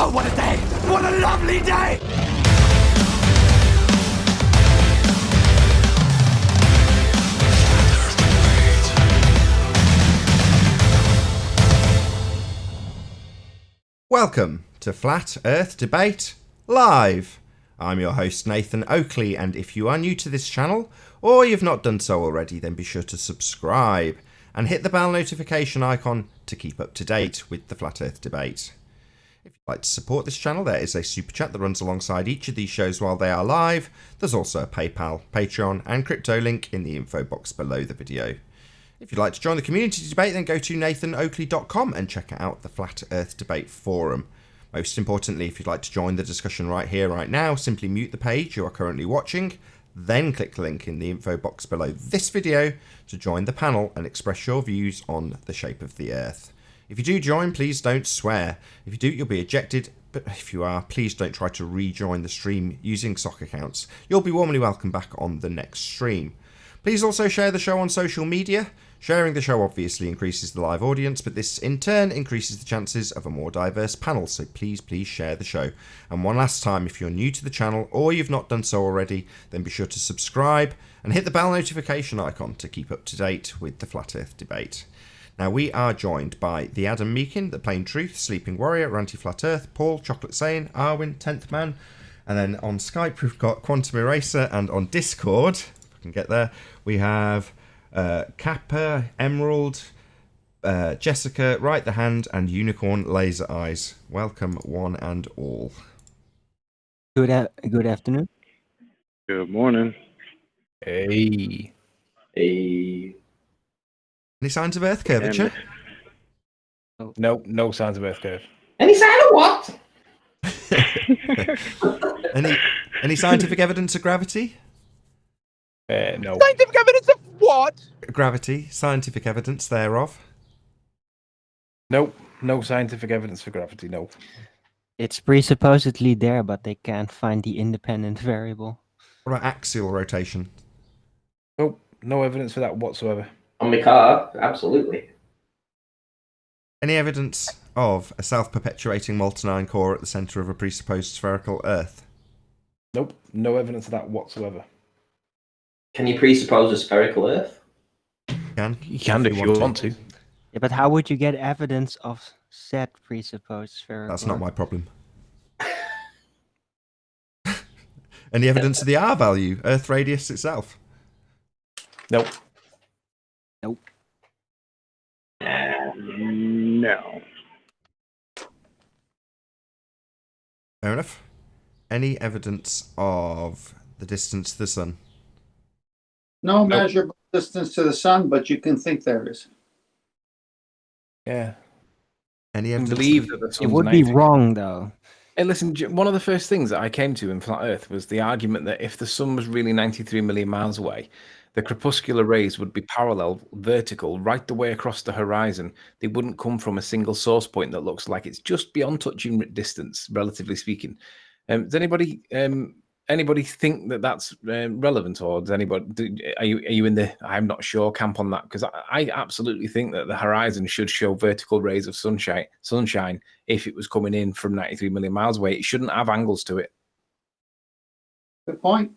Oh, what a day! What a lovely day! Welcome to Flat Earth Debate Live. I'm your host Nathan Oakley, and if you are new to this channel, or you've not done so already, then be sure to subscribe and hit the bell notification icon to keep up to date with the Flat Earth Debate. If you'd like to support this channel, there is a super chat that runs alongside each of these shows while they are live. There's also a PayPal, Patreon and crypto link in the info box below the video. If you'd like to join the community debate, then go to nathanoakley.com and check out the Flat Earth Debate Forum. Most importantly, if you'd like to join the discussion right here, right now, simply mute the page you are currently watching, then click the link in the info box below this video to join the panel and express your views on the shape of the Earth. If you do join, please don't swear. If you do, you'll be ejected, but if you are, please don't try to rejoin the stream using sock accounts. You'll be warmly welcome back on the next stream. Please also share the show on social media. Sharing the show obviously increases the live audience, but this in turn increases the chances of a more diverse panel, so please share the show. And one last time, if you're new to the channel or you've not done so already, then be sure to subscribe and hit the bell notification icon to keep up to date with the Flat Earth Debate. Now, we are joined by the Adam Meakin, the Plain Truth, Sleeping Warrior, Ranty Flat Earth, Paul, Chocolate Sane, Arwin, 10th Man, and then on Skype we've got Quantum Eraser, and on Discord, if I can get there, we have Kappa, Emerald, Jessica, Right the Hand, and Unicorn Laser Eyes. Welcome, one and all. Good afternoon. Good morning. Hey. Any signs of Earth curvature? No signs of Earth curve. Any sign of what? Any scientific evidence of gravity? No. Scientific evidence of what? Gravity, scientific evidence thereof. Nope. No scientific evidence for gravity, no. It's presupposedly there, but they can't find the independent variable. What about axial rotation? Nope. No evidence for that whatsoever. On my car, absolutely. Any evidence of a self-perpetuating molten iron core at the centre of a presupposed spherical Earth? Nope. No evidence of that whatsoever. Can you presuppose a spherical Earth? You can if you want to. Yeah, but how would you get evidence of said presupposed spherical? That's not my problem. Any evidence of the R value, Earth radius itself? Nope. Nope. No. Fair enough. Any evidence of the distance to the sun? No measurable distance to the sun, but you can think there is. Yeah. Any I evidence? believe that the It sun's would be 90. wrong, though. Hey, listen, one of the first things that I came to in Flat Earth was the argument that if the sun was really 93 million miles away, the crepuscular rays would be parallel, vertical, right the way across the horizon. They wouldn't come from a single source point that looks like it's just beyond touching distance, relatively speaking. Does anybody think that that's relevant, or does anybody? Are you in the I'm not sure camp on that? Because I absolutely think that the horizon should show vertical rays of sunshine if it was coming in from 93 million miles away. It shouldn't have angles to it. Good point.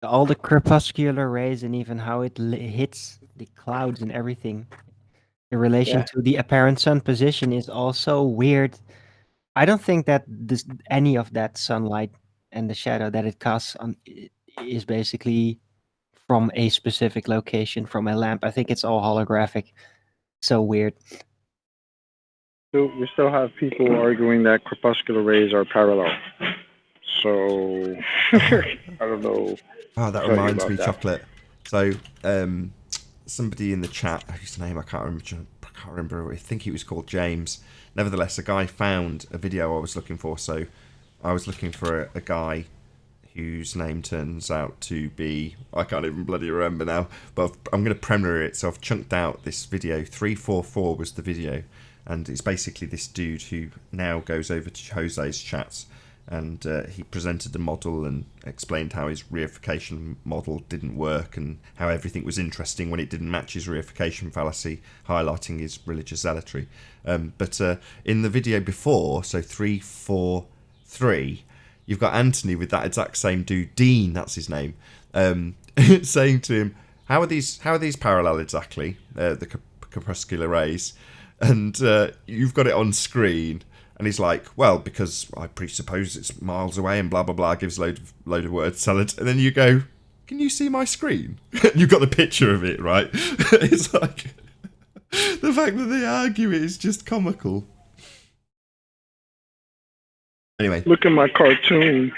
All the crepuscular rays and even how it hits the clouds and everything in relation to the apparent sun position is also weird. I don't think that any of that sunlight and the shadow that it casts on is basically from a specific location, from a lamp. I think it's all holographic. So weird. So we still have people arguing that crepuscular rays are parallel. So I don't know. Oh, that Sorry reminds about me, that. Chocolate. So, somebody in the chat, whose name I can't remember. I think he was called James. Nevertheless, a guy found a video I was looking for. So, I was looking for a guy whose name turns out to be, I can't even bloody remember now. But I'm going to premiere it, so I've chunked out this video. 344 was the video, and it's basically this dude who now goes over to Jose's chats and he presented the model and explained how his reification model didn't work and how everything was interesting when it didn't match his reification fallacy, highlighting his religious zealotry. But in the video before, so 343, you've got Anthony with that exact same dude, Dean, that's his name, saying to him, how are these parallel exactly, the corpuscular rays? And you've got it on screen. And he's like, well, because I presuppose it's miles away and blah, blah, blah, gives load of word salad. And then you go, can you see my screen? You've got the picture of it, right? It's like, the fact that they argue it is just comical. Anyway. Look at my cartoon.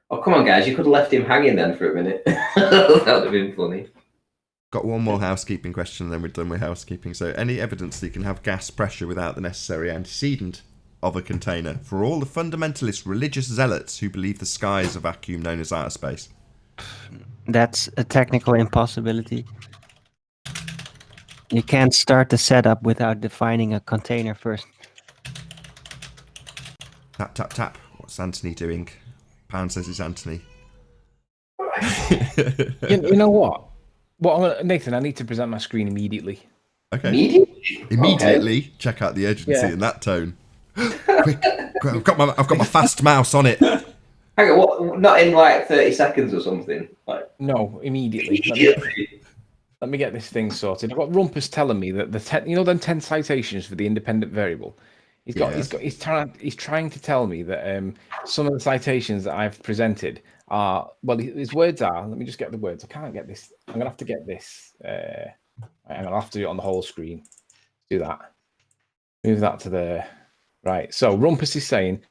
Oh, come on, guys. You could have left him hanging then for a minute. That would have been funny. Got one more housekeeping question, and then we're done with housekeeping. So, any evidence that you can have gas pressure without the necessary antecedent of a container for all the fundamentalist religious zealots who believe the sky is a vacuum known as outer space? That's a technical impossibility. You can't start the setup without defining a container first. Tap, tap, tap. What's Anthony doing? Pound says it's Anthony. You know what? Nathan, I need to present my screen immediately. Okay. Immediately? Okay. Check out the urgency in that tone. Quick! I've got my fast mouse on it. Hang on, what? Not in like 30 seconds or something? Like, no, immediately. Let me get this thing sorted. I've got Rumpus telling me that them 10 citations for the independent variable. He's trying to tell me that some of the citations that I've presented are, well, his words are, let me just get the words. I can't get this. I'm gonna have to get this. I'll have to do it on the whole screen. Do that. Move that to the right. So Rumpus is saying,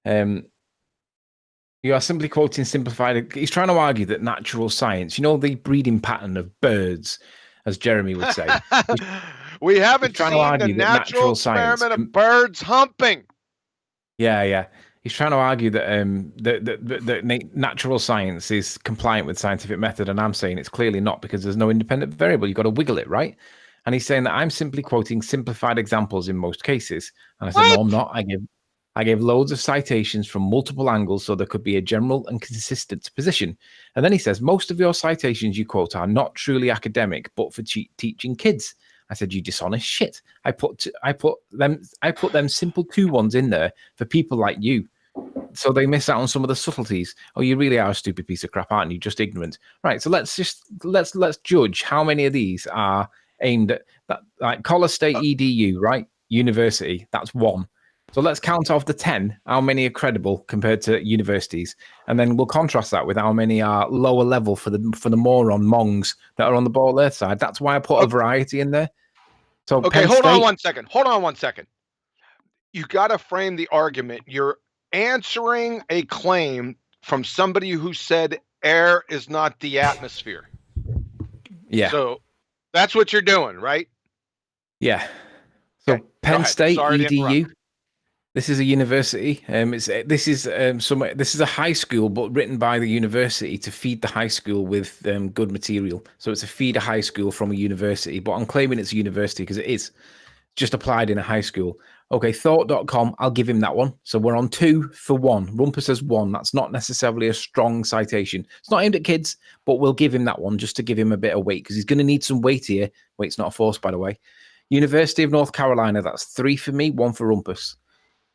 you are simply quoting simplified. He's trying to argue that natural science, the breeding pattern of birds, as Jeremy would say. We haven't seen the natural experiment of birds humping. Yeah. He's trying to argue that natural science is compliant with scientific method, and I'm saying it's clearly not because there's no independent variable. You've got to wiggle it, right? And he's saying that I'm simply quoting simplified examples in most cases. And I said, no, I'm not. I gave loads of citations from multiple angles so there could be a general and consistent position. And then he says, most of your citations you quote are not truly academic, but for teaching kids. I said, you dishonest shit. I put them simple 2 ones in there for people like you, so they miss out on some of the subtleties. Oh, you really are a stupid piece of crap, aren't you? Just ignorant, right? So let's judge how many of these are aimed at that, like Collar State EDU, right? University, that's 1. So let's count off the 10, how many are credible compared to universities, and then we'll contrast that with how many are lower level for the moron mongs that are on the ball Earth side. That's why I put a variety in there. So okay, hold on one second. You got to frame the argument. You're answering a claim from somebody who said air is not the atmosphere. Yeah. So that's what you're doing, right? Yeah. So okay, Penn State EDU. This is a university. This is a high school, but written by the university to feed the high school with good material. So it's a feeder high school from a university, but I'm claiming it's a university because it is just applied in a high school. Okay, thought.com, I'll give him that one. So we're on 2 for 1. Rumpus says 1. That's not necessarily a strong citation. It's not aimed at kids, but we'll give him that one just to give him a bit of weight because he's going to need some weight here. Weight's not a force, by the way. University of North Carolina, that's 3 for me, 1 for Rumpus.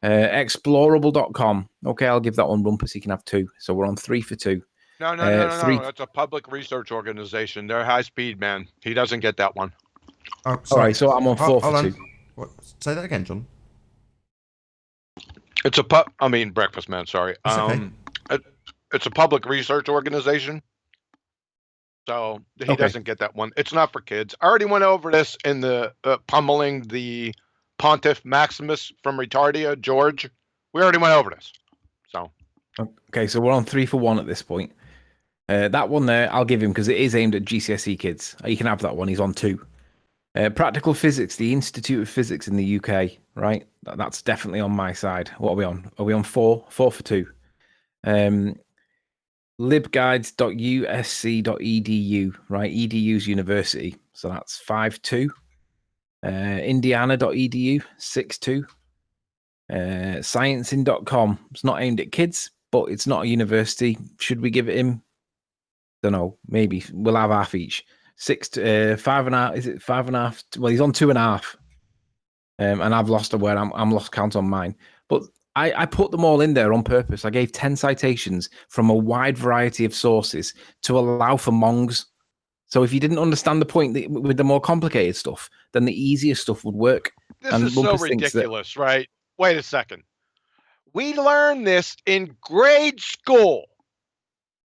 Explorable.com. Okay, I'll give that one Rumpus. He can have 2. So we're on 3 for 2. No. That's a public research organization. They're high speed, man. He doesn't get that one. Oh, all right, so I'm on 4 for 2. What? Say that again, John. It's breakfast, man. Sorry. Okay. It's a public research organization. So he doesn't get that one. It's not for kids. I already went over this in the pummeling the Pontiff Maximus from Retardia, George. We already went over this. So okay, so we're on 3 for 1 at this point. That one there, I'll give him because it is aimed at GCSE kids. You can have that one. He's on 2. Practical Physics, the Institute of Physics in the UK, right? That's definitely on my side. What are we on? Are we on 4? 4 for 2. libguides.usc.edu, right? EDU's university. So that's 5-2. Indiana.edu, 6-2. Sciencing.com. It's not aimed at kids, but it's not a university. Should we give it him? Don't know. Maybe we'll have half each. 5.5. Is it 5.5? Well, he's on 2.5. And I've lost where I'm lost count on mine. But I put them all in there on purpose. I gave 10 citations from a wide variety of sources to allow for mongs. So if you didn't understand the point with the more complicated stuff, then the easier stuff would work. This And is so Rumpus thinks that- ridiculous, right? Wait a second. We learned this in grade school.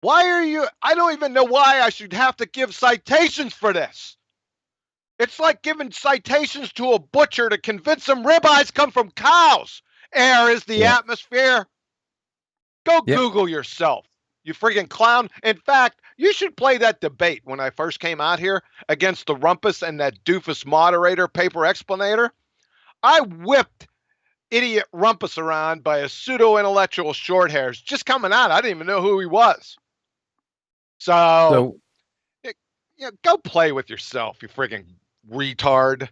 Why are you? I don't even know why I should have to give citations for this. It's like giving citations to a butcher to convince him ribeyes come from cows. Air is the atmosphere. Go Google yourself, you friggin' clown. In fact, you should play that debate when I first came out here against the Rumpus and that doofus moderator paper explanator. I whipped idiot Rumpus around by a pseudo-intellectual short hairs just coming out. I didn't even know who he was. So go play with yourself, you friggin' retard.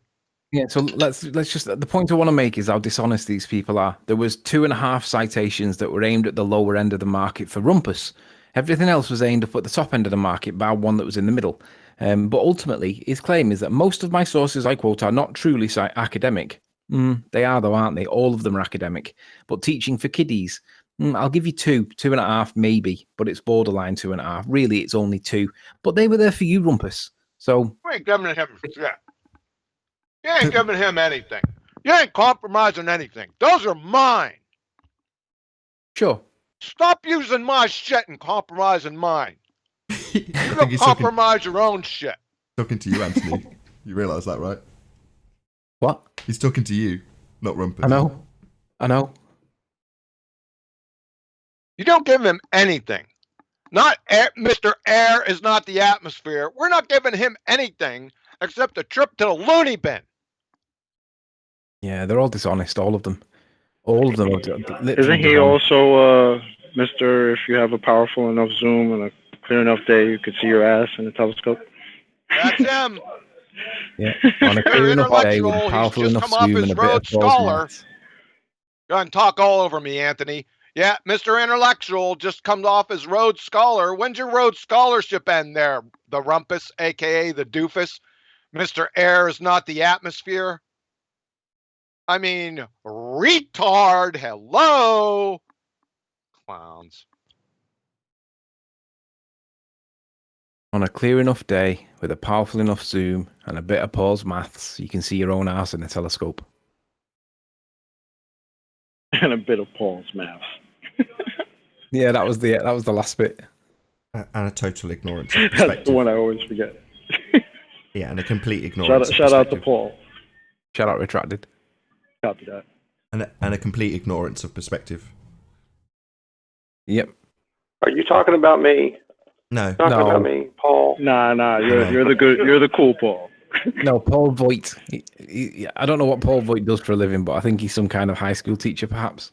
Yeah, so let's just, the point I want to make is how dishonest these people are. There was 2.5 citations that were aimed at the lower end of the market for Rumpus. Everything else was aimed up at the top end of the market by one that was in the middle. But ultimately, his claim is that most of my sources I quote are not truly academic. They are though, aren't they? All of them are academic. But teaching for kiddies, I'll give you 2.5 maybe, but it's borderline 2.5. Really, it's only 2. But they were there for you, Rumpus. So You ain't giving him shit. You ain't giving him anything. You ain't compromising anything. Those are mine. sure. Stop using my shit and compromising mine. I You think go he's compromise your own shit. talking to you, Anthony. You realise that, right? What? He's talking to you, not Rumpus. I know. You don't give him anything. Not air, Mr. Air is not the atmosphere. We're not giving him anything except a trip to the loony bin. Yeah, they're all dishonest, all of them. All of them. Isn't he also, Mr. If you have a powerful enough zoom and a clear enough day, you could see your ass in the telescope? That's him. Yeah, on a clear enough day with Intellectual, a powerful he's just enough come off zoom his and a bit of Rhodes Paul's Scholar. maths. Go ahead and talk all over me, Anthony. Yeah, Mr. Intellectual just comes off his Rhodes Scholar. When's your Rhodes Scholarship end there, the Rumpus, a.k.a. the Doofus? Mr. Air is not the atmosphere. I mean, retard, hello. Clowns. On a clear enough day with a powerful enough zoom and a bit of Paul's maths, you can see your own ass in a telescope. And a bit of Paul's maths. Yeah, that was the last bit. And a total ignorance of That's the perspective. one I always forget. Yeah, and a complete ignorance of Shout out to perspective. Paul. Shout out retracted. Copy that. And a complete ignorance of perspective. Yep. Are you talking about me? No. Talking No. about me, Paul? Nah, you're the cool Paul. No, Paul Voigt. I don't know what Paul Voigt does for a living, but I think he's some kind of high school teacher, perhaps.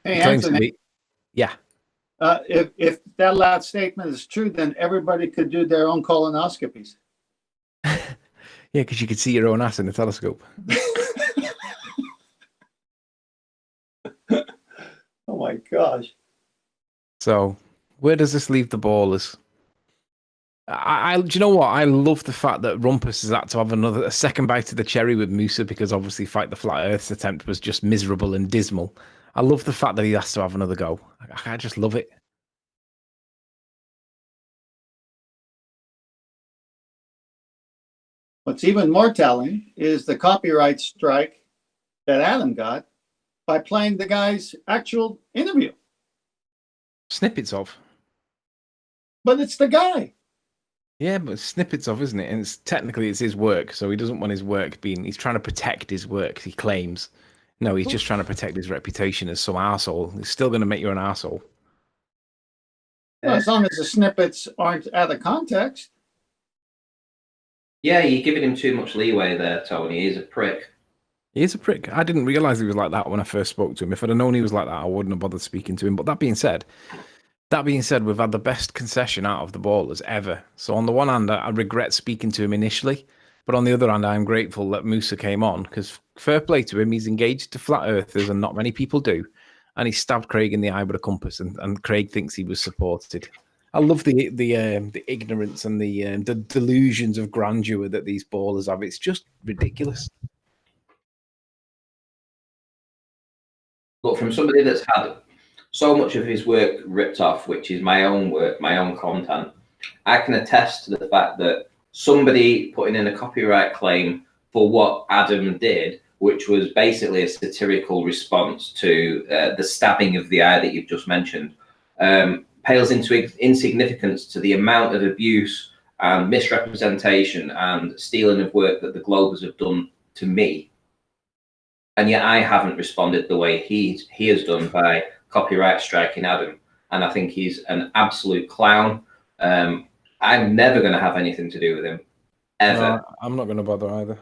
Hey, He claims to Anthony, be. Yeah. if that last statement is true, then everybody could do their own colonoscopies. Yeah, because you could see your own ass in the telescope. Oh my gosh. So, where does this leave the ballers? Do you know what? I love the fact that Rumpus has had to have a second bite of the cherry with Musa because obviously Fight the Flat Earth's attempt was just miserable and dismal. I love the fact that he has to have another go. I just love it. What's even more telling is the copyright strike that Adam got by playing the guy's actual interview. Snippets of. But it's the guy. Yeah, but snippets of, isn't it? And technically it's his work, so he doesn't want his work he's trying to protect his work, he claims. No, he's just trying to protect his reputation as some arsehole. He's still going to make you an arsehole. Well, as long as the snippets aren't out of context. Yeah, you're giving him too much leeway there, Tony. He's a prick. He is a prick. I didn't realise he was like that when I first spoke to him. If I'd have known he was like that, I wouldn't have bothered speaking to him. But that being said, we've had the best concession out of the ballers ever. So on the one hand, I regret speaking to him initially, But on the other hand, I'm grateful that Musa came on, because fair play to him, he's engaged to flat earthers, and not many people do. And he stabbed Craig in the eye with a compass, and Craig thinks he was supported. I love the ignorance and the delusions of grandeur that these ballers have. It's just ridiculous. But from somebody that's had so much of his work ripped off, which is my own work, my own content, I can attest to the fact that somebody putting in a copyright claim for what Adam did, which was basically a satirical response to the stabbing of the eye that you've just mentioned, pales into insignificance to the amount of abuse and misrepresentation and stealing of work that the Globers have done to me. And yet I haven't responded the way he has done by copyright striking Adam. And I think he's an absolute clown. I'm never going to have anything to do with him, ever. No, I'm not going to bother either.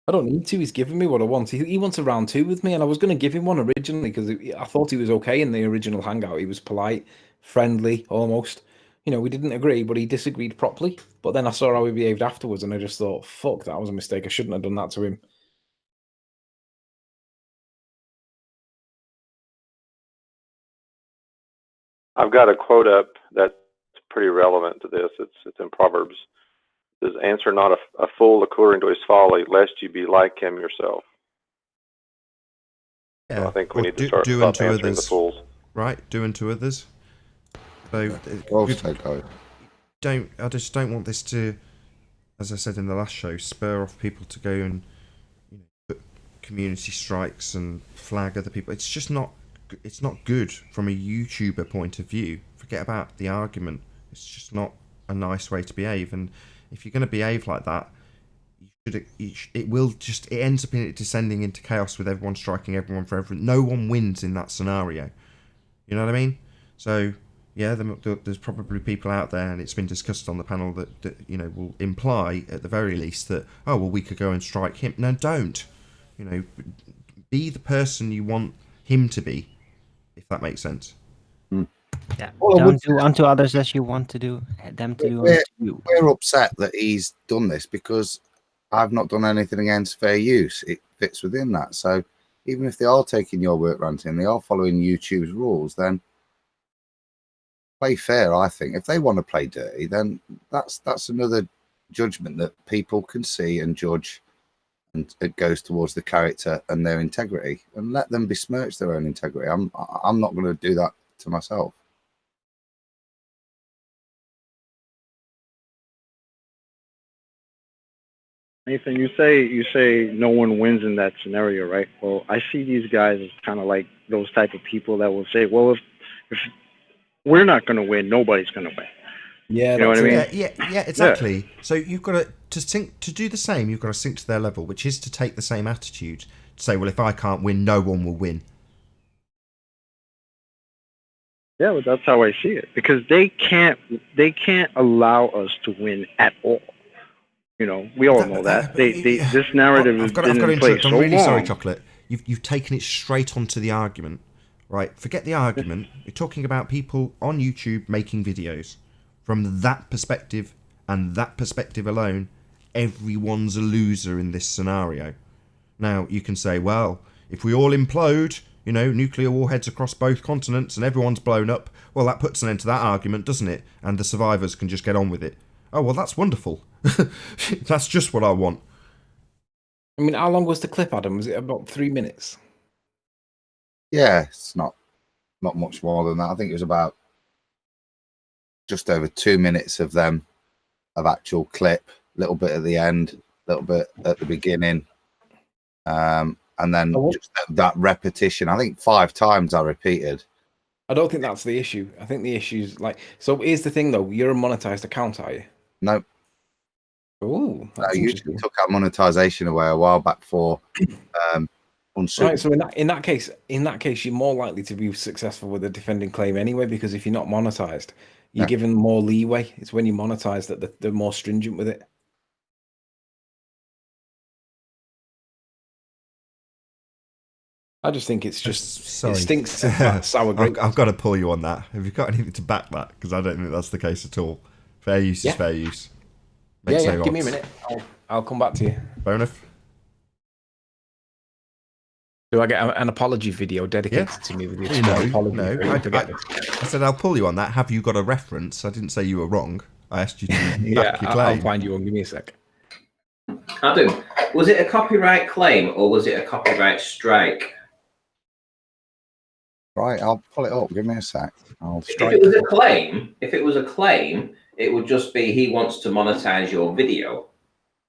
I don't need to. He's giving me what I want. He wants a round 2 with me, and I was going to give him one originally because I thought he was okay in the original hangout. He was polite, friendly, almost. You know, we didn't agree, but he disagreed properly. But then I saw how he behaved afterwards, and I just thought, fuck, that was a mistake. I shouldn't have done that to him. I've got a quote up that's pretty relevant to this. It's in Proverbs. It says, "Answer not a fool according to his folly, lest you be like him yourself." Yeah. So I think we Or need to start do stop unto answering the others. fools. Right, do unto others. So I just don't want this to, as I said in the last show, spur off people to go and put community strikes and flag other people. It's just not. It's not good from a YouTuber point of view. Forget about the argument. It's just not a nice way to behave. And if you're going to behave like that, it ends up descending into chaos with everyone striking everyone for everything. No one wins in that scenario. You know what I mean? So yeah, there's probably people out there, and it's been discussed on the panel that will imply at the very least that, oh well, we could go and strike him. No, don't. Be the person you want him to be, if that makes sense. Yeah. Don't do unto others as you want to do them to do unto you. We're upset that he's done this because I've not done anything against fair use. It fits within that. So even if they are taking your work ranting, they are following YouTube's rules, then play fair, I think. If they want to play dirty, then that's another judgment that people can see and judge, and it goes towards the character and their integrity, and let them besmirch their own integrity. I'm not going to do that to myself. Nathan, you say no one wins in that scenario, right? Well, I see these guys as kind of like those type of people that will say, well, if we're not going to win, nobody's going to win. Yeah, you know what I mean? Yeah, exactly. Yeah. So you've got to do the same. You've got to sink to their level, which is to take the same attitude. To say, well, if I can't win, no one will win. Yeah, well, that's how I see it, because they can't allow us to win at all. We all know that. This narrative has been in place so long. I'm really sorry, Chocolate. You've taken it straight onto the argument, right? Forget the argument. You're talking about people on YouTube making videos. From that perspective and that perspective alone, everyone's a loser in this scenario. Now, you can say, well, if we all implode, nuclear warheads across both continents and everyone's blown up, well, that puts an end to that argument, doesn't it? And the survivors can just get on with it. Oh, well, that's wonderful. That's just what I want. I mean, how long was the clip, Adam? Was it about 3 minutes? Yeah, it's not much more than that. I think it was about just over 2 minutes of actual clip, a little bit at the end, a little bit at the beginning, and then just that repetition. I think 5 times I repeated. I don't think that's the issue. I think the issue is so here's the thing though, you're a monetized account, are you? No. Oh, you took our monetization away a while back for right. So in that case, you're more likely to be successful with a defending claim anyway, because if you're not monetized, you're given more leeway. It's when you monetize that they're more stringent with it. I just think it's just it stinks of sour grapes. I've got to pull you on that. Have you got anything to back that? Because I don't think that's the case at all. Fair use is fair use. Yeah, give me a minute. I'll come back to you. Fair enough. Do I get an apology video dedicated to me with your apology? No. I said I'll pull you on that. Have you got a reference? I didn't say you were wrong. I asked you to back your claim. I'll find you one. Give me a sec. Adam, was it a copyright claim or was it a copyright strike? Right, I'll pull it up. Give me a sec. I'll strike. If it was a claim, it would just be he wants to monetize your video.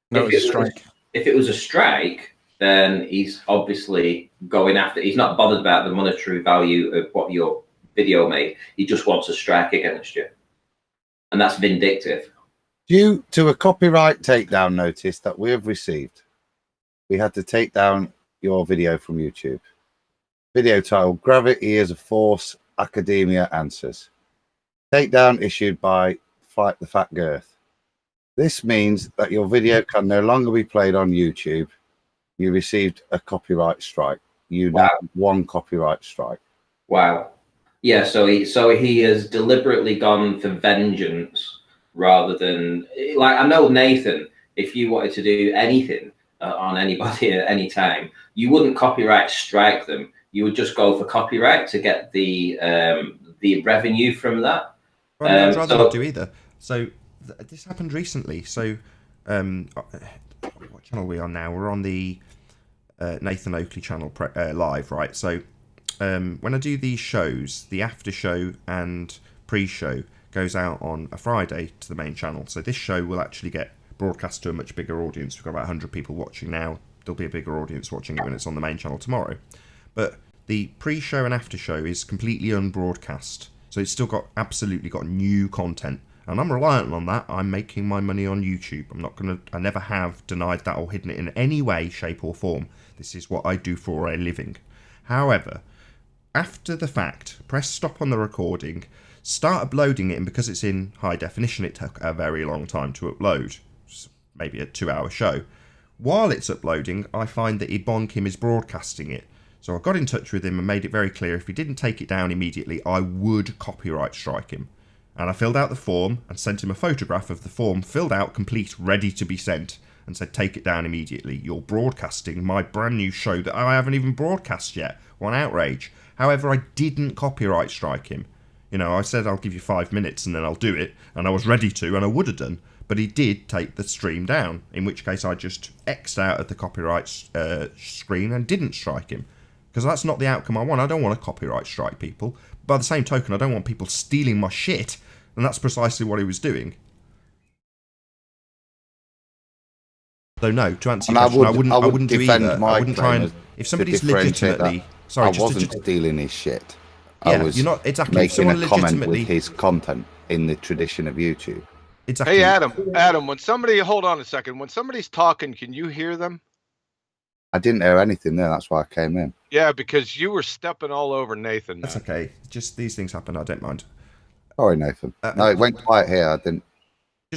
No, it's a strike. If it was a strike, then he's obviously going after. He's not bothered about the monetary value of what your video made. He just wants a strike against you, and that's vindictive. Due to a copyright takedown notice that we have received, we had to take down your video from YouTube. Video titled Gravity is a Force, Academia Answers. Takedown issued by Fight the Fat Girth. This means that your video can no longer be played on YouTube. You received a copyright strike. You now have one copyright strike. Wow. Yeah, so he has deliberately gone for vengeance rather than, like, I know, Nathan, if you wanted to do anything on anybody at any time, you wouldn't copyright strike them. You would just go for copyright to get the revenue from that. Well, I'd rather not do either. So this happened recently. So what channel are we on now? We're on the Nathan Oakley channel live, right? So when I do these shows, the after show and pre-show goes out on a Friday to the main channel. So this show will actually get broadcast to a much bigger audience. We've got about 100 people watching now. There'll be a bigger audience watching it when it's on the main channel tomorrow. But the pre-show and after show is completely unbroadcast. So it's still absolutely got new content. And I'm reliant on that. I'm making my money on YouTube. I never have denied that or hidden it in any way, shape or form. This is what I do for a living. However, after the fact, press stop on the recording, start uploading it, and because it's in high definition, it took a very long time to upload. Maybe a 2-hour show. While it's uploading, I find that Ibon Kim is broadcasting it. So I got in touch with him and made it very clear if he didn't take it down immediately, I would copyright strike him. And I filled out the form and sent him a photograph of the form, filled out, complete, ready to be sent, and said, take it down immediately. You're broadcasting my brand new show that I haven't even broadcast yet. One outrage. However, I didn't copyright strike him. You know, I said I'll give you 5 minutes and then I'll do it, and I was ready to, and I would have done. But he did take the stream down, in which case I just X'd out of the copyright screen and didn't strike him. Because that's not the outcome I want. I don't want to copyright strike people. By the same token, I don't want people stealing my shit. And that's precisely what he was doing. So no, to answer your question, I wouldn't do either. I wouldn't try and... If somebody's legitimately... Sorry, I wasn't stealing his shit. Yeah, I was you're not exactly making a comment with his content in the tradition of YouTube. Exactly. Hey, Adam, when somebody... Hold on a second. When somebody's talking, can you hear them? I didn't hear anything there. That's why I came in. Yeah, because you were stepping all over Nathan. That's okay. Just these things happen. I don't mind. Sorry, Nathan. No, it went quiet here. I didn't.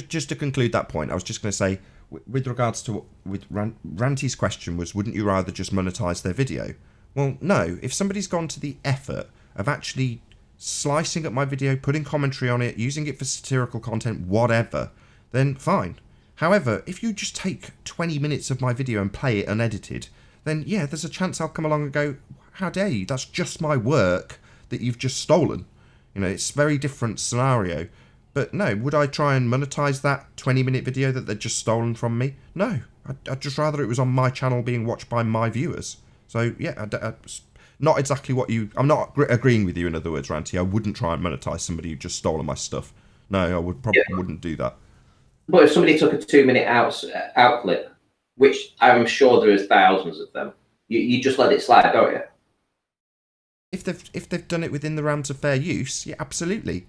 Just to conclude that point, I was just going to say, with regards to Ranty's question was, wouldn't you rather just monetize their video? Well, no. If somebody's gone to the effort of actually slicing up my video, putting commentary on it, using it for satirical content, whatever, then fine. However, if you just take 20 minutes of my video and play it unedited, then yeah, there's a chance I'll come along and go, how dare you? That's just my work that you've just stolen. You know, it's a very different scenario. But no, would I try and monetize that 20-minute video that they'd just stolen from me? No, I'd just rather it was on my channel being watched by my viewers. So yeah, not exactly what you... I'm not agreeing with you, in other words, Ranty. I wouldn't try and monetize somebody who just stolen my stuff. No, I wouldn't do that. But if somebody took a 2-minute out clip, which I'm sure there is thousands of them, you just let it slide, don't you? If they've done it within the realms of fair use, yeah, absolutely.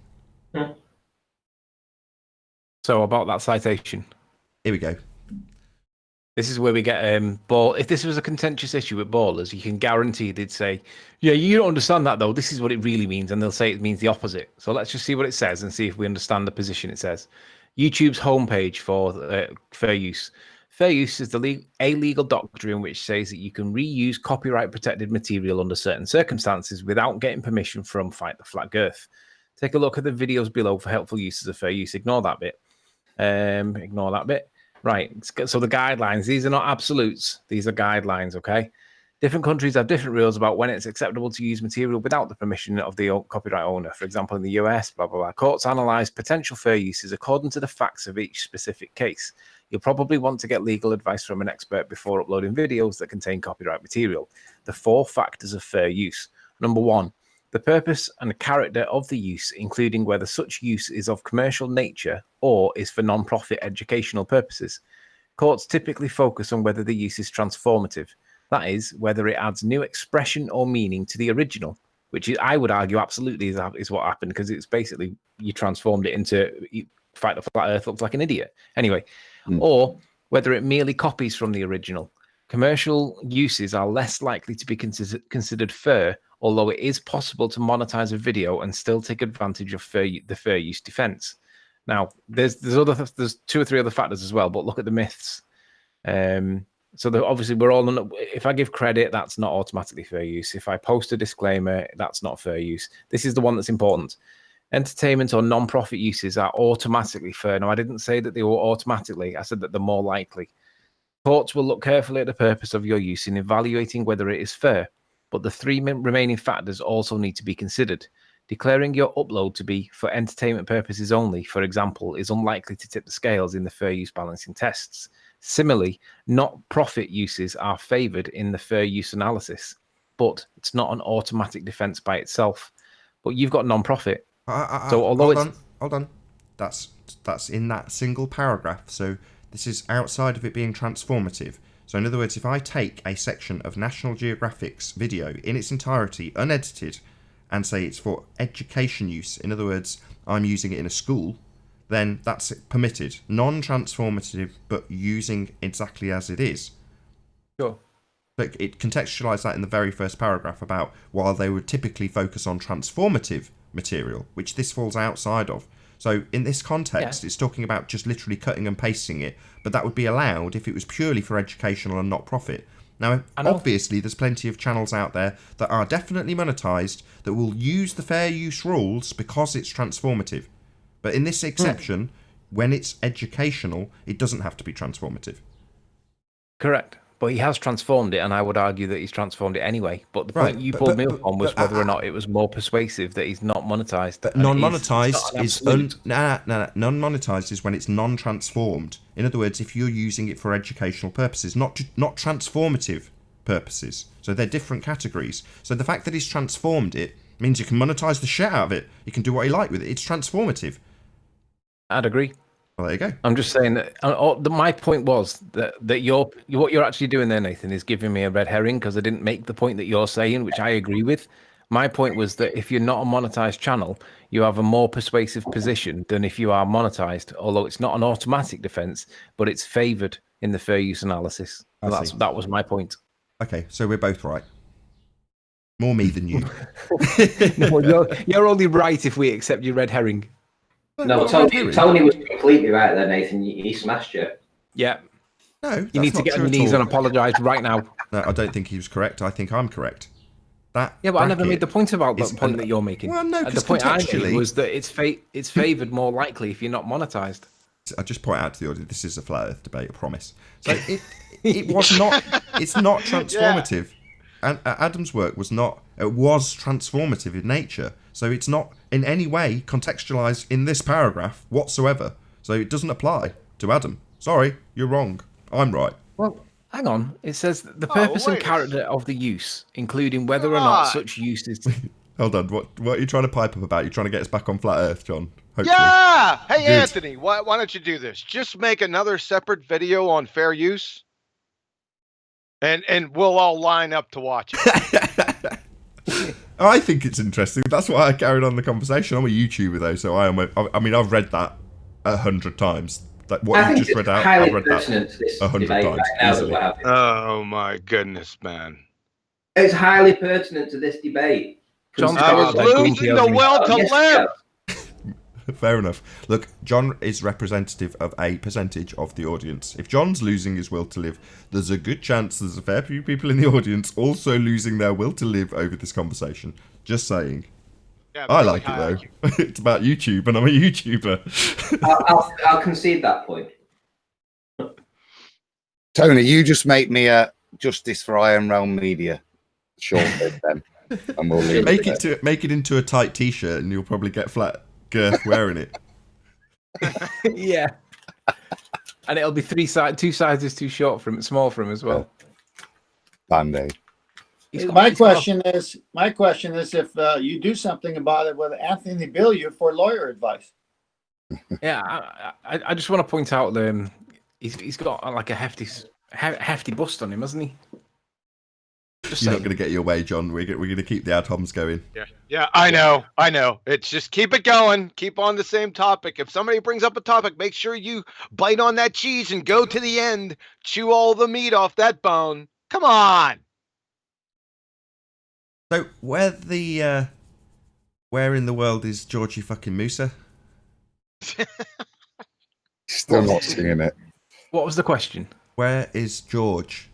So about that citation. Here we go. This is where we get ball. If this was a contentious issue with ballers, you can guarantee they'd say, "Yeah, you don't understand that though. This is what it really means," and they'll say it means the opposite. So let's just see what it says and see if we understand the position it says. YouTube's homepage for fair use. Fair use is a legal doctrine which says that you can reuse copyright-protected material under certain circumstances without getting permission from Fight the Flat Girth. Take a look at the videos below for helpful uses of fair use. Ignore that bit. Right. So the guidelines, these are not absolutes. These are guidelines, okay? Different countries have different rules about when it's acceptable to use material without the permission of the copyright owner. For example, in the US, blah, blah, blah. Courts analyze potential fair uses according to the facts of each specific case. You'll probably want to get legal advice from an expert before uploading videos that contain copyright material. The 4 factors of fair use. Number 1, the purpose and character of the use, including whether such use is of commercial nature or is for non-profit educational purposes. Courts typically focus on whether the use is transformative. That is, whether it adds new expression or meaning to the original, which I would argue absolutely is what happened, because it's basically you transformed it into Fight the Flat Earth looks like an idiot. Anyway, or whether it merely copies from the original. Commercial uses are less likely to be considered fair, although it is possible to monetize a video and still take advantage of the fair use defense. Now, there's 2 or 3 other factors as well, but look at the myths. So obviously we're all, if I give credit, that's not automatically fair use. If I post a disclaimer, that's not fair use. This is the one that's important. Entertainment or non-profit uses are automatically fair. Now, I didn't say that they were automatically. I said that they're more likely. Courts will look carefully at the purpose of your use in evaluating whether it is fair, but the 3 remaining factors also need to be considered. Declaring your upload to be for entertainment purposes only, for example, is unlikely to tip the scales in the fair use balancing tests. Similarly, not profit uses are favoured in the fair use analysis, but it's not an automatic defence by itself. But you've got non-profit. So although hold on, that's in that single paragraph. So this is outside of it being transformative. So in other words, if I take a section of National Geographic's video in its entirety, unedited, and say it's for education use, in other words, I'm using it in a school, then that's permitted. Non-transformative, but using exactly as it is. Sure. But it contextualised that in the very first paragraph about while they would typically focus on transformative material, which this falls outside of. So in this context, It's talking about just literally cutting and pasting it, but that would be allowed if it was purely for educational and not profit. Now, obviously, there's plenty of channels out there that are definitely monetized that will use the fair use rules because it's transformative. But in this exception, when it's educational, it doesn't have to be transformative. Correct. But he has transformed it, and I would argue that he's transformed it anyway. But the point you pulled me up on was whether or not it was more persuasive that he's not monetized. But non-monetized is non-monetized is when it's non-transformed. In other words, if you're using it for educational purposes, not transformative purposes. So they're different categories. So the fact that he's transformed it means you can monetize the shit out of it. You can do what you like with it. It's transformative. I'd agree. Well, there you go. I'm just saying that my point was that what you're actually doing there, Nathan, is giving me a red herring because I didn't make the point that you're saying, which I agree with. My point was that if you're not a monetized channel, you have a more persuasive position than if you are monetized, although it's not an automatic defense, but it's favored in the fair use analysis. That was my point. Okay, so we're both right. More me than you. No, you're only right if we accept your red herring. No, Tony was completely right there, Nathan. He smashed you. Yeah. No, you need to get on your knees and apologise right now. No, I don't think he was correct. I think I'm correct. But I never made the point about that point that you're making. Well, no, because the point I made was that it's favoured more likely if you're not monetised. I just point out to the audience, this is a flat Earth debate, I promise. So it was not. It's not transformative. And Adam's work was transformative in nature. So it's not in any way contextualized in this paragraph whatsoever. So it doesn't apply to Adam. Sorry, you're wrong. I'm right. Well, hang on. It says the purpose and character of the use, including whether or not such use is... Hold on. What are you trying to pipe up about? You're trying to get us back on flat Earth, John? Hopefully. Yeah! Hey, Good. Anthony, why don't you do this? Just make another separate video on fair use. And we'll all line up to watch it. I think it's interesting. That's why I carried on the conversation. I'm a YouTuber though, so I've read that 100 times. Like what you just read out, I've read that 100 times. Easily. Oh my goodness, man! It's highly pertinent to this debate. John, I was losing the will to live. Fair enough. Look, John is representative of a percentage of the audience. If John's losing his will to live, there's a good chance there's a fair few people in the audience also losing their will to live over this conversation. Just saying. Yeah, I like it though. It's about YouTube and I'm a YouTuber. I'll concede that point. Tony, you just make me a Justice for Iron Realm Media short bit then, and we'll leave Make it into a tight T-shirt, and you'll probably get Flat Girth wearing it. Yeah. And it'll be two sizes too short for him, small for him as well. Band-Aid. My question is, if you do something about it, will Anthony bill you for lawyer advice? Yeah, I just want to point out he's got like a hefty bust on him, hasn't he? You're not going to get your way, John. We're going to keep the ad homs going. Yeah. I know. It's just keep it going. Keep on the same topic. If somebody brings up a topic, make sure you bite on that cheese and go to the end. Chew all the meat off that bone. Come on. So where in the world is Georgie fucking Musa? Still not singing it. What was the question? Where is George?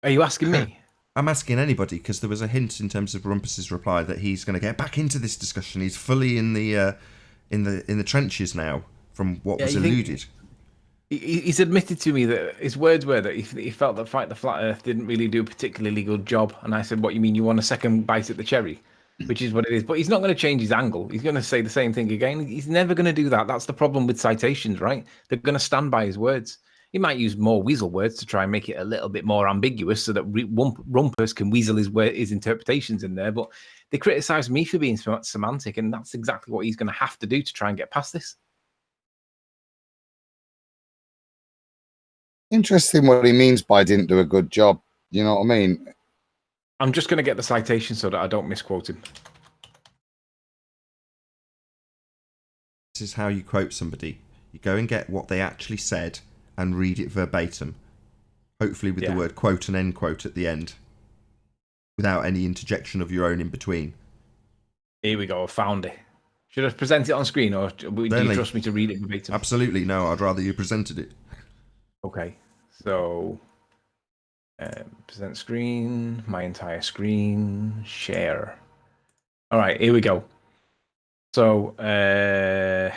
Are you asking me? I'm asking anybody because there was a hint in terms of Rumpus's reply that he's going to get back into this discussion. He's fully in the trenches now from what was alluded. He's admitted to me that his words were that he felt that Fight the Flat Earth didn't really do a particularly good job. And I said, what, you mean you want a second bite at the cherry? Which is what it is. But he's not going to change his angle. He's going to say the same thing again. He's never going to do that. That's the problem with citations, right? They're going to stand by his words. He might use more weasel words to try and make it a little bit more ambiguous so that Rumpus can weasel his interpretations in there. But they criticize me for being semantic, and that's exactly what he's going to have to do to try and get past this. Interesting what he means by didn't do a good job. You know what I mean? I'm just going to get the citation so that I don't misquote him. This is how you quote somebody. You go and get what they actually said and read it verbatim. Hopefully with the word quote and end quote at the end. Without any interjection of your own in between. Here we go, I found it. Should I present it on screen, or do you trust me to read it verbatim? Absolutely, no. I'd rather you presented it. Okay, so present screen, my entire screen, share. All right, here we go. So, I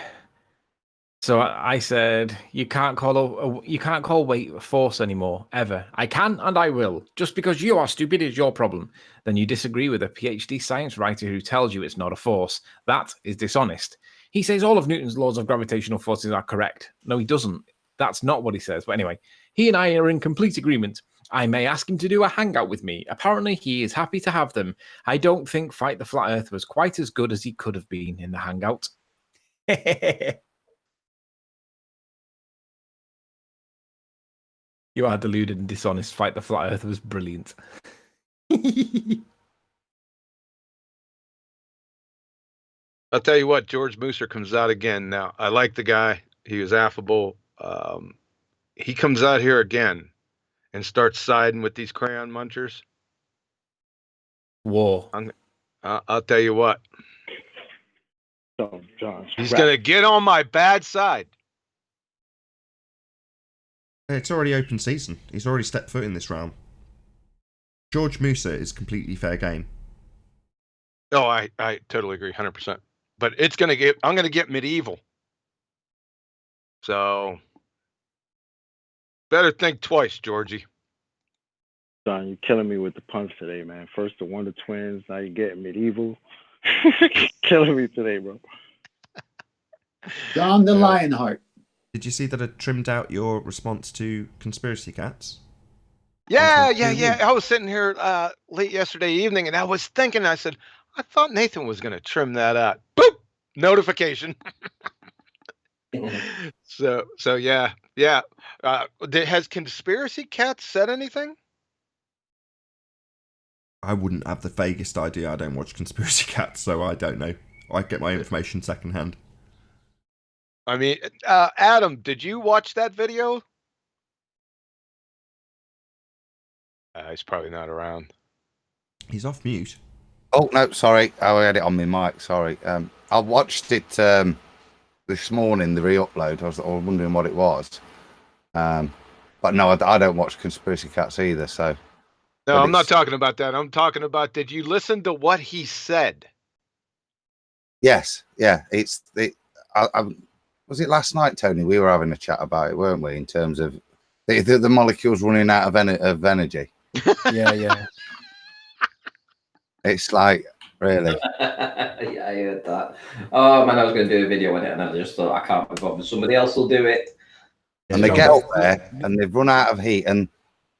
said you can't call weight a force anymore, ever. I can and I will. Just because you are stupid is your problem. Then you disagree with a PhD science writer who tells you it's not a force. That is dishonest. He says all of Newton's laws of gravitational forces are correct. No, he doesn't. That's not what he says. But anyway, he and I are in complete agreement. I may ask him to do a hangout with me. Apparently, he is happy to have them. I don't think Fight the Flat Earth was quite as good as he could have been in the hangout. You are deluded and dishonest. Fight the Flat Earth was brilliant. I'll tell you what, George Mooser comes out again now. I like the guy. He was affable. He comes out here again and starts siding with these crayon munchers. Whoa. I'll tell you what. So, John, he's going to get on my bad side. It's already open season. He's already stepped foot in this realm. George Musa is completely fair game. Oh, I totally agree, 100%. But I'm going to get medieval. So, better think twice, Georgie. John, you're killing me with the puns today, man. First the Wonder Twins, now you're getting medieval. Killing me today, bro. John the Lionheart. Did you see that I trimmed out your response to Conspiracy Cats? Yeah. I was sitting here late yesterday evening, and I was thinking, I said, I thought Nathan was going to trim that out. Boop! Notification. So yeah. Has Conspiracy Cats said anything? I wouldn't have the vaguest idea. I don't watch Conspiracy Cats, so I don't know. I get my information secondhand. I mean, Adam, did you watch that video? He's probably not around. He's off mute. Oh, no, sorry. I had it on my mic. Sorry. I watched it this morning, the re-upload. I was wondering what it was. But no, I don't watch Conspiracy Cats either, so... No, I'm not talking about that. I'm talking about, did you listen to what he said? Yes, yeah. Was it last night, Tony? We were having a chat about it, weren't we? In terms of the molecules running out of energy. Yeah. It's like, really. Yeah, I heard that. Oh man, I was going to do a video on it, and I just thought I can't be bothered. Somebody else will do it. And they get up there and they've run out of heat, and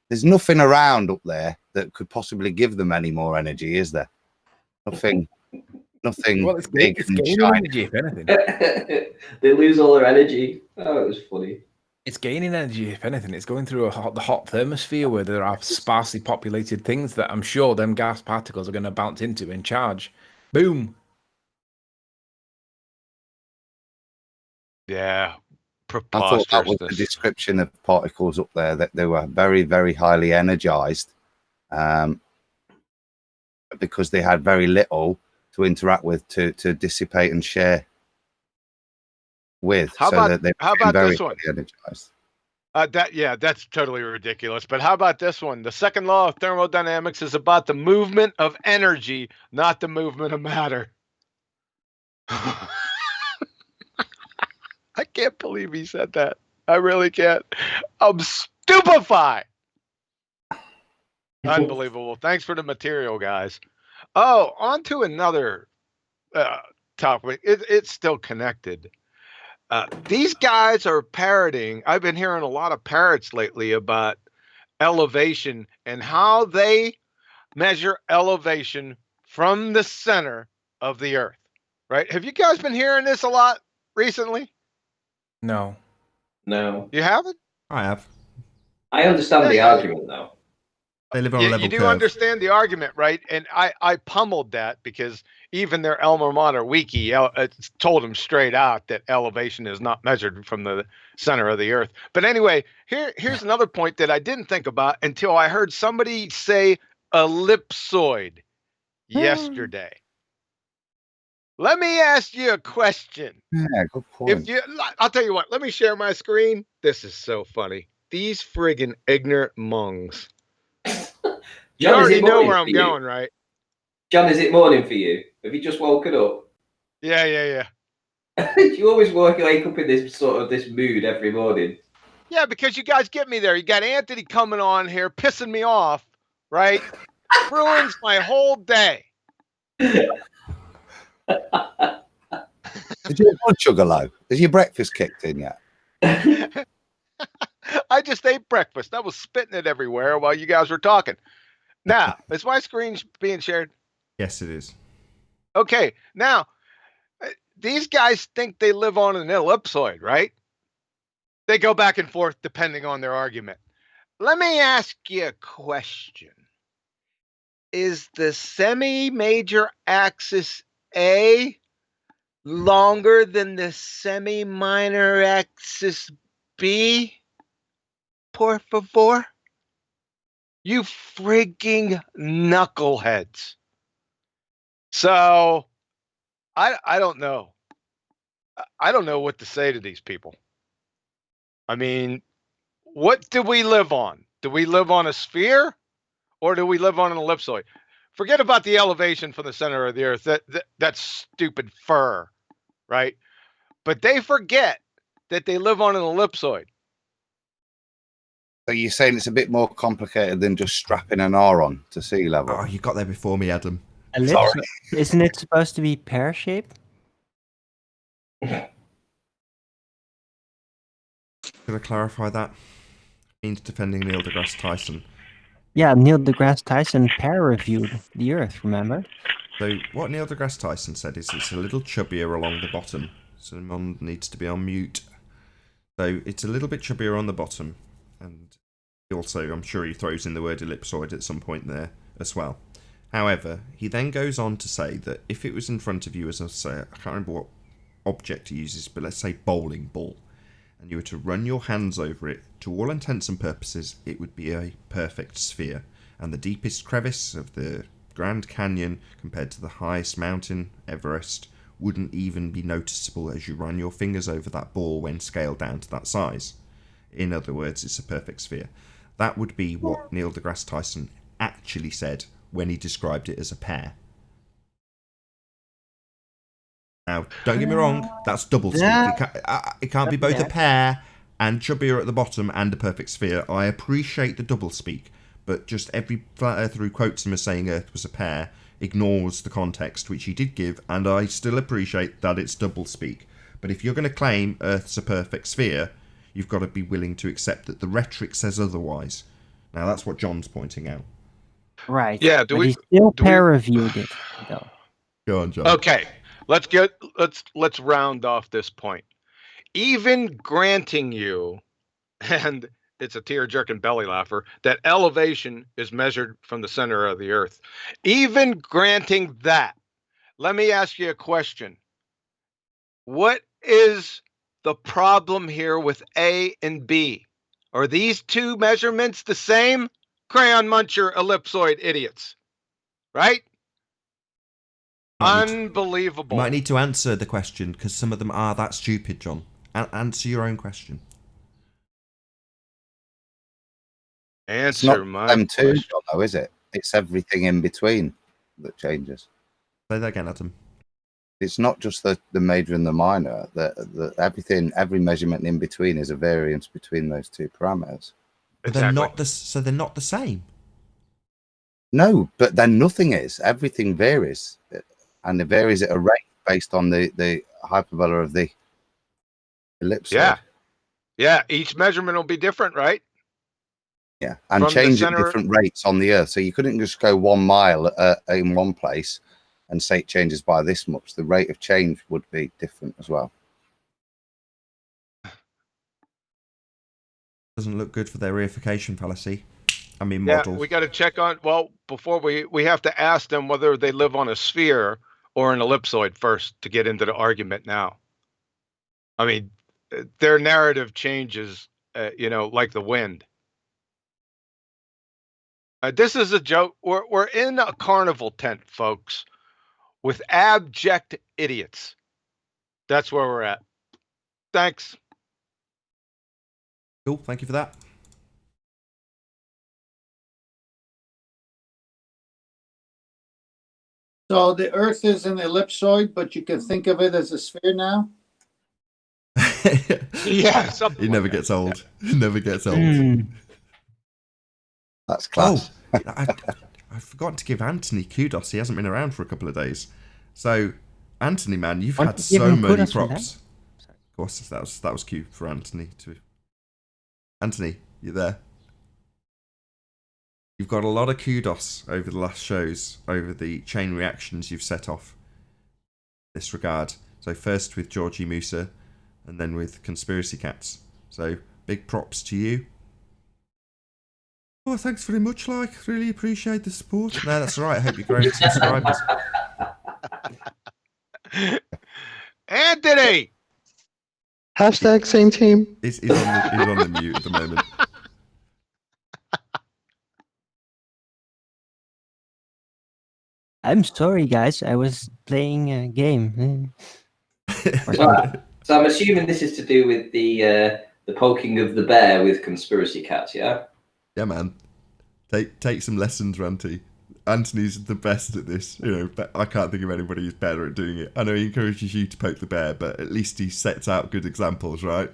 there's nothing around up there that could possibly give them any more energy, is there? Nothing. Well, it's big and gaining shiny. energy, if anything. They lose all their energy. Oh, it was funny. It's gaining energy, if anything. It's going through the hot thermosphere where there are sparsely populated things that I'm sure them gas particles are going to bounce into and charge. Boom. Yeah. I thought that was the Preposterous. description of particles up there, that they were very, very highly energized, because they had very little to interact with, to dissipate and share with. How about very this one? highly energized. That's totally ridiculous. But how about this one? The second law of thermodynamics is about the movement of energy, not the movement of matter. I can't believe he said that. I really can't. I'm stupefied. Unbelievable. Thanks for the material, guys. Oh, on to another topic. It's still connected. These guys are parroting. I've been hearing a lot of parrots lately about elevation and how they measure elevation from the center of the earth. Right? Have you guys been hearing this a lot recently? No. You haven't? I have. I understand the argument, though. They live on a level You do curve. understand the argument, right? And I pummeled that because even their alma mater wiki told them straight out that elevation is not measured from the center of the earth. But anyway, here's another point that I didn't think about until I heard somebody say ellipsoid yesterday. Let me ask you a question. Yeah, good point. I'll tell you what, let me share my screen. This is so funny. These friggin' ignorant mongs. You John, already know where I'm going, right? John, is it morning for you? Have you just woken up? Yeah. You always wake up in this mood every morning. Yeah, because you guys get me there. You got Anthony coming on here, pissing me off, right? Ruins my whole day. Is your blood sugar low? Is your breakfast kicked in yet? I just ate breakfast. I was spitting it everywhere while you guys were talking. Now, is my screen being shared? Yes, it is. Okay, now, these guys think they live on an ellipsoid, right? They go back and forth depending on their argument. Let me ask you a question. Is the semi-major axis A longer than the semi-minor axis B? Por favor? You freaking knuckleheads. So, I don't know. I don't know what to say to these people. I mean, what do we live on? Do we live on a sphere or do we live on an ellipsoid? Forget about the elevation from the center of the earth. That's stupid fur, right? But they forget that they live on an ellipsoid. So you're saying it's a bit more complicated than just strapping an R on to sea level? Oh, you got there before me, Adam. Ellipse, isn't it supposed to be pear-shaped? Could I clarify that? Means defending Neil deGrasse Tyson. Yeah, Neil deGrasse Tyson peer-reviewed the Earth, remember? So what Neil deGrasse Tyson said is it's a little chubbier along the bottom. Someone needs to be on mute. So it's a little bit chubbier on the bottom. And also, I'm sure he throws in the word ellipsoid at some point there as well. However, he then goes on to say that if it was in front of you, as I say, I can't remember what object he uses, but let's say bowling ball, and you were to run your hands over it, to all intents and purposes, it would be a perfect sphere. And the deepest crevice of the Grand Canyon, compared to the highest mountain, Everest, wouldn't even be noticeable as you run your fingers over that ball when scaled down to that size. In other words, it's a perfect sphere. That would be what Neil deGrasse Tyson actually said when he described it as a pear. Now, don't get me wrong, that's double speak. It can't be both a pair and chubbier at the bottom and a perfect sphere. I appreciate the double speak, but just every flat earther who quotes him as saying Earth was a pair ignores the context which he did give, and I still appreciate that it's double speak. But if you're going to claim Earth's a perfect sphere, you've got to be willing to accept that the rhetoric says otherwise. Now, that's what John's pointing out. Right. Yeah, He still peer-reviewed it, though. Go on, John. Okay, let's round off this point. Even granting you, and it's a tear-jerking belly laugher, that elevation is measured from the center of the Earth. Even granting that, let me ask you a question. What is the problem here with A and B? Are these two measurements the same? Crayon muncher, ellipsoid idiots. Right? Unbelievable. You might need to answer the question, because some of them are that stupid, John. Answer your own question. It's not them two, John, though, is it? It's everything in between that changes. Say that again, Adam. It's not just the major and the minor. Everything, every measurement in between is a variance between those two parameters. Exactly. They're not the same. No, but then nothing is. Everything varies, and it varies at a rate based on the hyperbola of the ellipsoid. Yeah. Each measurement will be different, right? Yeah, and change at different rates on the Earth. So you couldn't just go 1 mile in one place and say it changes by this much. The rate of change would be different as well. Doesn't look good for their reification fallacy. I mean, yeah, model. We got to check on. Well, before we have to ask them whether they live on a sphere or an ellipsoid first to get into the argument. Now, I mean, their narrative changes, like the wind. This is a joke. We're in a carnival tent, folks, with abject idiots. That's where we're at. Thanks. Cool. Thank you for that. So the Earth is an ellipsoid, but you can think of it as a sphere now? Yeah. It never gets old. It never gets old. That's class. Oh, I've forgotten to give Anthony kudos. He hasn't been around for a couple of days. So, Anthony, man, you've had so many props. Of course, that was cute for Anthony too. Anthony, you there? You've got a lot of kudos over the last shows, over the chain reactions you've set off in this regard. So first with Georgie Musa, and then with Conspiracy Cats. So big props to you. Oh, thanks very much, really appreciate the support. No, that's all right. I hope you're growing subscribers. Anthony! Hashtag same team. He's on the mute at the moment. I'm sorry, guys. I was playing a game. So I'm assuming this is to do with the poking of the bear with Conspiracy Cats, yeah? Yeah, man. Take some lessons, Ranty. Anthony's the best at this. I can't think of anybody who's better at doing it. I know he encourages you to poke the bear, but at least he sets out good examples, right?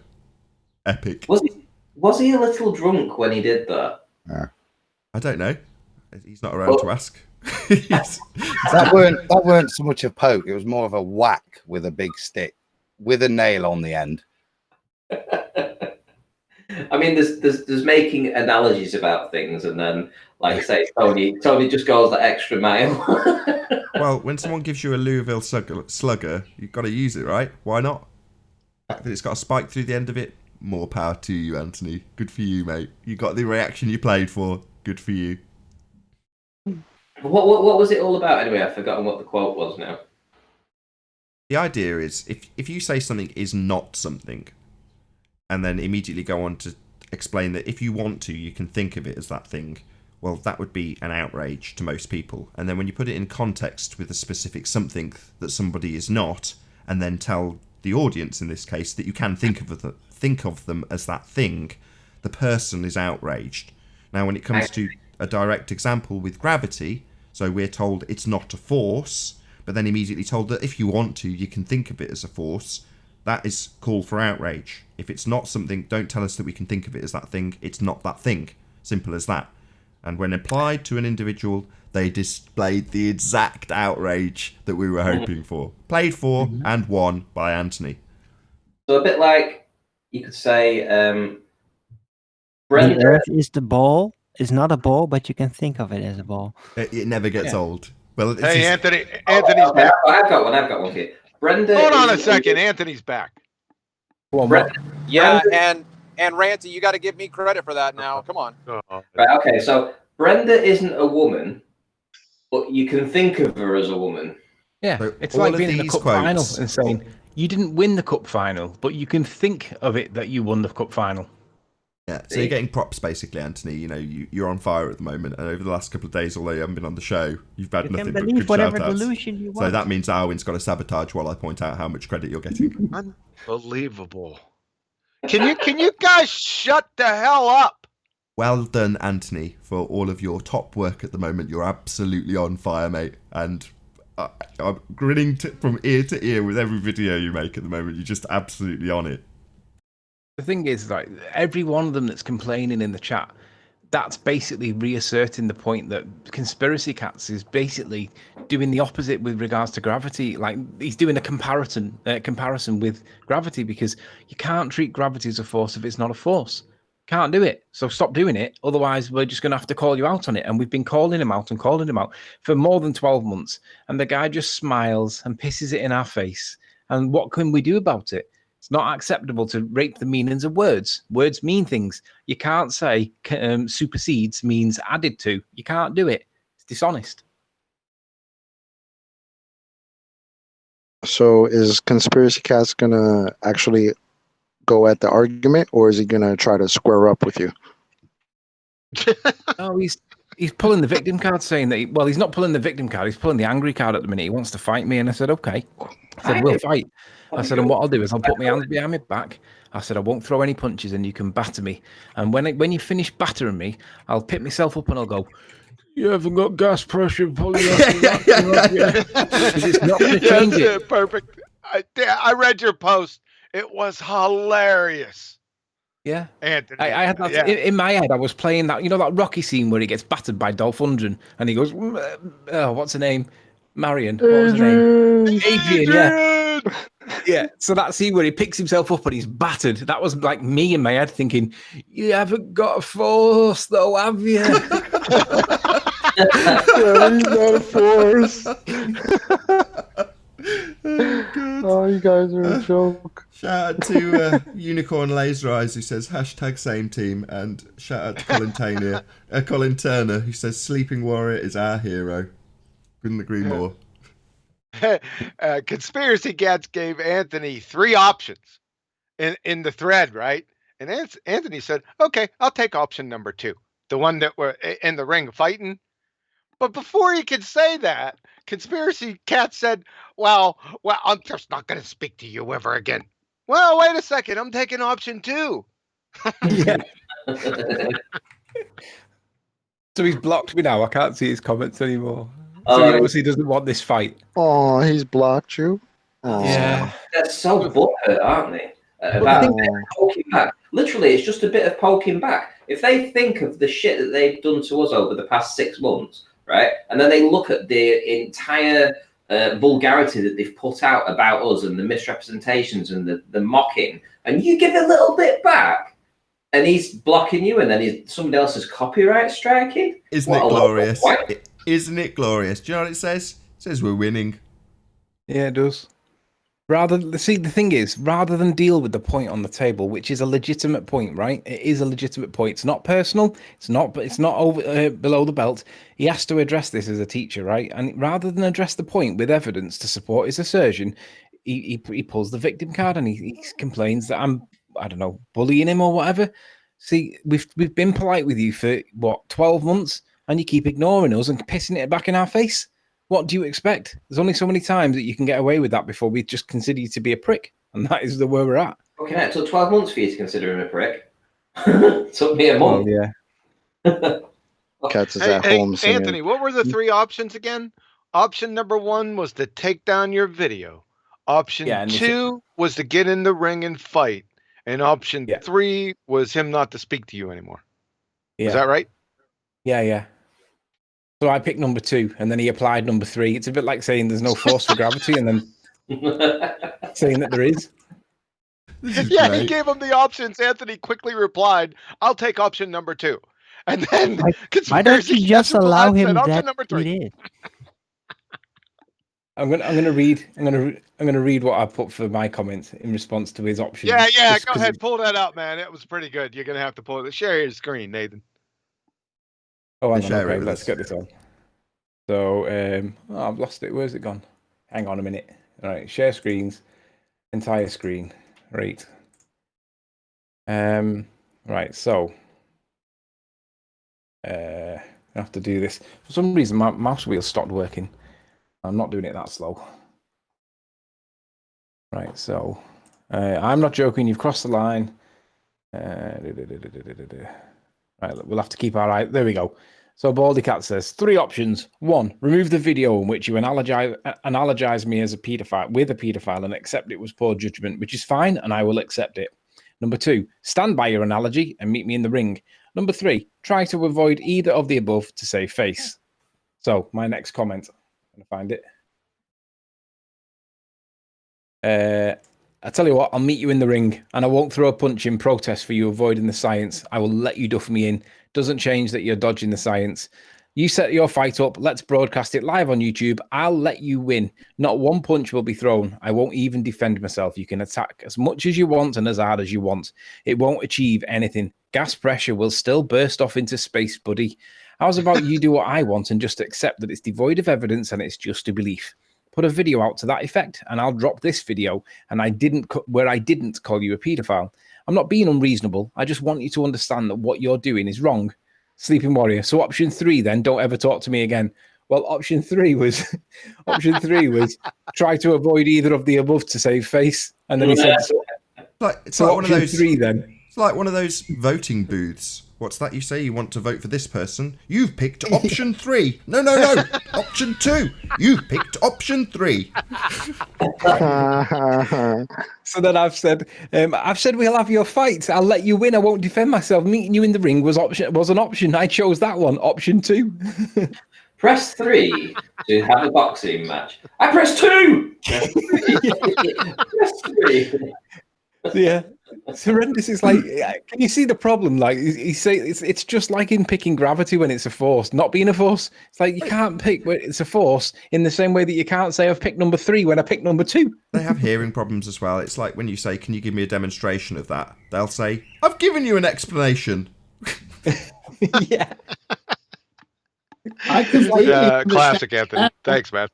Epic. Was he a little drunk when he did that? I don't know. He's not around to ask. That weren't so much a poke. It was more of a whack with a big stick, with a nail on the end. I mean, there's making analogies about things, and then, like I say, Tony just goes the extra mile. Well, when someone gives you a Louisville slugger, you've got to use it, right? Why not? The fact that it's got a spike through the end of it, more power to you, Anthony. Good for you, mate. You got the reaction you played for. Good for you. What was it all about anyway? I've forgotten what the quote was now. The idea is, if you say something is not something, and then immediately go on to explain that if you want to, you can think of it as that thing, well, that would be an outrage to most people. And then when you put it in context with a specific something that somebody is not, and then tell the audience, in this case, that you can think of them as that thing, the person is outraged. Now, when it comes to a direct example with gravity, so we're told it's not a force, but then immediately told that if you want to, you can think of it as a force. That is call for outrage. If it's not something, don't tell us that we can think of it as that thing. It's not that thing. Simple as that. And when applied to an individual, they displayed the exact outrage that we were hoping for. Played for and won by Anthony. So a bit like you could say, The Brenda. Earth is the ball. Is not a ball, but you can think of it as a ball. It never gets old. Well, it's Hey, just- Anthony's Okay, back. I've got one here. Brenda. Hold on a is- second. Anthony's back. Brenda, Yeah, Brenda- and Ranty, you got to give me credit for that now. Come on. Right. Okay. So Brenda isn't a woman, but you can think of her as a woman. Yeah, So it's all like of being in the these cup final quotes- and saying you didn't win the cup final, but you can think of it that you won the cup final. Yeah, so you're getting props basically, Anthony. You know, you're on fire at the moment, and over the last couple of days, although you haven't been on the show, you've had You nothing can but believe good whatever shout-outs. delusion you So want. that means Arwen's got to sabotage while I point out how much credit you're getting. Unbelievable. Can you guys shut the hell up? Well done, Anthony, for all of your top work at the moment. You're absolutely on fire, mate, and I'm grinning from ear to ear with every video you make at the moment. You're just absolutely on it. The thing is, like, every one of them that's complaining in the chat, that's basically reasserting the point that Conspiracy Cats is basically doing the opposite with regards to gravity. Like, he's doing a comparison with gravity, because you can't treat gravity as a force if it's not a force. Can't do it. So stop doing it. Otherwise, we're just going to have to call you out on it. And we've been calling him out for more than 12 months. And the guy just smiles and pisses it in our face. And what can we do about it? It's not acceptable to rape the meanings of words. Words mean things. You can't say supersedes means added to. You can't do it. It's dishonest. So is Conspiracy Cats gonna actually go at the argument, or is he gonna try to square up with you? No, he's pulling the victim card, saying that he's not pulling the victim card. He's pulling the angry card at the minute. He wants to fight me, and I said, okay. I said, we'll fight. I said, and what I'll do is I'll put my hands behind my back. I said, I won't throw any punches, and you can batter me. And when you finish battering me, I'll pick myself up and I'll go, you haven't got gas pressure pulling off. Because it's not going to change it. Perfect. I read your post. It was hilarious. Yeah. Anthony. I had that in my head. I was playing that, that Rocky scene where he gets battered by Dolph Lundgren and he goes, what's her name? Marion. What was her name? Adrian, yeah. Yeah. So that scene where he picks himself up and he's battered, that was like me in my head thinking, you haven't got a force though, have you? Yeah, he's not a force. Oh, you guys are a joke. Shout out to Unicorn Laser Eyes, who says hashtag same team, and shout out to Colin Turner, who says Sleeping Warrior is our hero. Couldn't agree more. Conspiracy Cats gave Anthony 3 options in the thread, right? And Anthony said, okay, I'll take option number 2, the one that were in the ring fighting. But before he could say that, Conspiracy Cat said, well, I'm just not going to speak to you ever again. Well, wait a second. I'm taking option 2. Yeah. So he's blocked me now. I can't see his comments anymore. So he obviously doesn't want this fight. Oh, he's blocked you. Oh. Yeah. They're so butthurt, aren't they? About poking back. Literally, it's just a bit of poking back. If they think of the shit that they've done to us over the past 6 months, right, and then they look at the entire vulgarity that they've put out about us and the misrepresentations and the mocking, and you give a little bit back, and he's blocking you, and then somebody else is copyright striking. Isn't it glorious? Isn't it glorious? Do you know what it says? It says we're winning. Yeah, it does. The thing is, rather than deal with the point on the table, which is a legitimate point, right? It is a legitimate point. It's not personal. It's not over below the belt. He has to address this as a teacher, right? And rather than address the point with evidence to support his assertion, he pulls the victim card and he complains that I'm, I don't know, bullying him or whatever. See, we've been polite with you for 12 months, and you keep ignoring us and pissing it back in our face. What do you expect? There's only so many times that you can get away with that before we just consider you to be a prick. And that is where we're at. Okay, it took 12 months for you to consider him a prick. Took me a month. Yeah. Cats is at home singing. Anthony, what were the 3 options again? Option number 1 was to take down your video. Option Yeah, and if 2 was to get in the ring and fight. And option Yeah. 3 was him not to speak to you anymore. Yeah. Is that right? Yeah. So I picked number 2, and then he applied number 3. It's a bit like saying there's no force for gravity, and then saying that there is. Yeah, he gave him the options. Anthony quickly replied, "I'll take option number 2." And then Why don't you just allow him option that number he 3. did? I'm gonna read what I put for my comment in response to his options. Yeah, just go 'cause ahead, pull that out, man. It was pretty good. You're gonna have to pull it. Share your screen, Nathan. Oh, hang on, Share it okay, with let's us. get this on. So, I've lost it. Where's it gone? Hang on a minute. All right, share screens, entire screen. Right. Right. So, I have to do this. For some reason, my mouse wheel stopped working. I'm not doing it that slow. Right. So, I'm not joking. You've crossed the line. Right. We'll have to keep our eye. There we go. So Baldy Cat says 3 options. 1, remove the video in which you analogize me as a paedophile with a paedophile and accept it was poor judgment, which is fine, and I will accept it. Number 2, stand by your analogy and meet me in the ring. Number 3, try to avoid either of the above to save face. So my next comment, I'm gonna find it. I tell you what, I'll meet you in the ring, and I won't throw a punch in protest for you avoiding the science. I will let you duff me in. Doesn't change that you're dodging the science. You set your fight up. Let's broadcast it live on YouTube. I'll let you win. Not one punch will be thrown. I won't even defend myself. You can attack as much as you want and as hard as you want. It won't achieve anything. Gas pressure will still burst off into space, buddy. How's about you do what I want and just accept that it's devoid of evidence and it's just a belief? Put a video out to that effect, and I'll drop this video and I didn't call you a paedophile. I'm not being unreasonable. I just want you to understand that what you're doing is wrong. Sleeping Warrior. So option 3 then, don't ever talk to me again. Well, option 3 was try to avoid either of the above to save face. And then he said It's like one of those 3 then. It's like one of those voting booths. What's that you say? You want to vote for this person? You've picked option 3. No. Option 2. You've picked option 3. So then I've said we'll have your fight. I'll let you win. I won't defend myself. Meeting you in the ring was an option. I chose that one. Option 2. Press 3 to have a boxing match. I press 2. Press 3. Press 3. Yeah, it's horrendous. It's like, can you see the problem? Like, you say it's just like in picking gravity when it's a force, not being a force. It's like you can't pick when it's a force in the same way that you can't say I've picked number 3 when I picked number 2. They have hearing problems as well. It's like when you say, "Can you give me a demonstration of that?" They'll say, "I've given you an explanation." Yeah. I completely Classic Anthony. Thanks, man.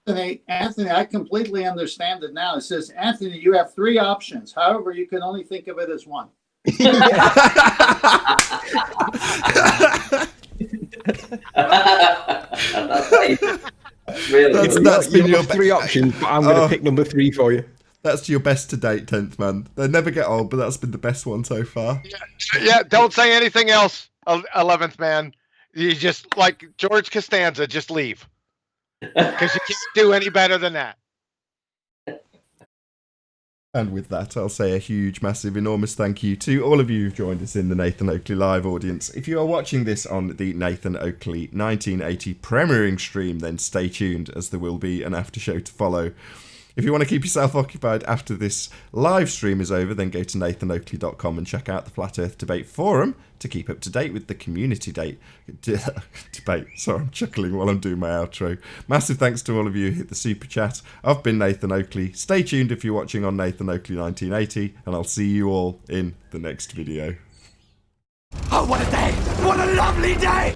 Anthony, I completely understand it now. It says, Anthony, you have 3 options. However, you can only think of it as one. That's been your 3 options, but I'm going to pick number 3 for you. That's your best to date, 10th man. They never get old, but that's been the best one so far. Yeah, don't say anything else, 11th man. You just, like George Costanza, just leave. Because you can't do any better than that. And with that, I'll say a huge, massive, enormous thank you to all of you who've joined us in the Nathan Oakley live audience. If you are watching this on the Nathan Oakley 1980 premiering stream, then stay tuned, as there will be an after show to follow. If you want to keep yourself occupied after this live stream is over, then go to nathanoakley.com and check out the Flat Earth Debate Forum to keep up to date with the community debate. Sorry, I'm chuckling while I'm doing my outro. Massive thanks to all of you who hit the super chat. I've been Nathan Oakley. Stay tuned if you're watching on Nathan Oakley 1980, and I'll see you all in the next video. Oh, what a day! What a lovely day!